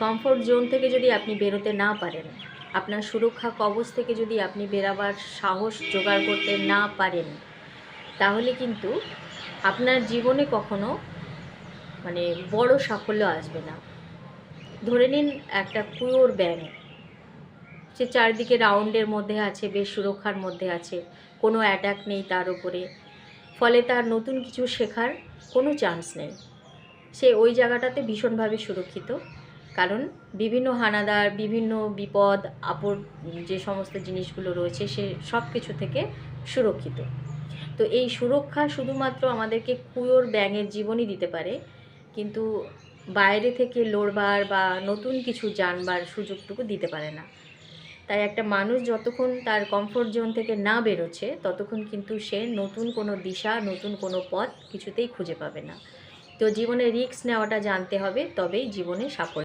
Comfort zone থেকে যদি আপনি বেরোতে না পারেন, আপনার সুরক্ষা কবচ থেকে যদি আপনি বেরাবার সাহস জোগাড় করতে না পারেন, তাহলে কিন্তু আপনার জীবনে কখনো বড় সাফল্য আসবে না। ধরে নিন একটা কুয়োর ব্যাঙ, সে চারদিকে রাউন্ডের মধ্যে আছে, বেশ সুরক্ষার মধ্যে আছে, কোনো অ্যাটাক নেই তার উপরে, ফলে তার নতুন কিছু শেখার কোনো চান্স নেই। সে ওই জায়গাটাতে ভীষণভাবে সুরক্ষিত, কারণ বিভিন্ন হানাদার, বিভিন্ন বিপদ আপদ যে সমস্ত জিনিসগুলো রয়েছে সে সব কিছু থেকে সুরক্ষিত। তো এই সুরক্ষা শুধুমাত্র আমাদেরকে কুয়োর ব্যাঙের জীবনই দিতে পারে, কিন্তু বাইরে থেকে লড়বার বা নতুন কিছু জানবার সুযোগটুকু দিতে পারে না। তাই একটা মানুষ যতক্ষণ তার কমফোর্ট জোন থেকে না বেরোচ্ছে, ততক্ষণ কিন্তু সে নতুন কোনো দিশা, নতুন কোনো পথ কিছুতেই খুঁজে পাবে না। তো জীবনে রিস্ক নেওয়াটা জানতে হবে, তবেই জীবনে সাফল্য।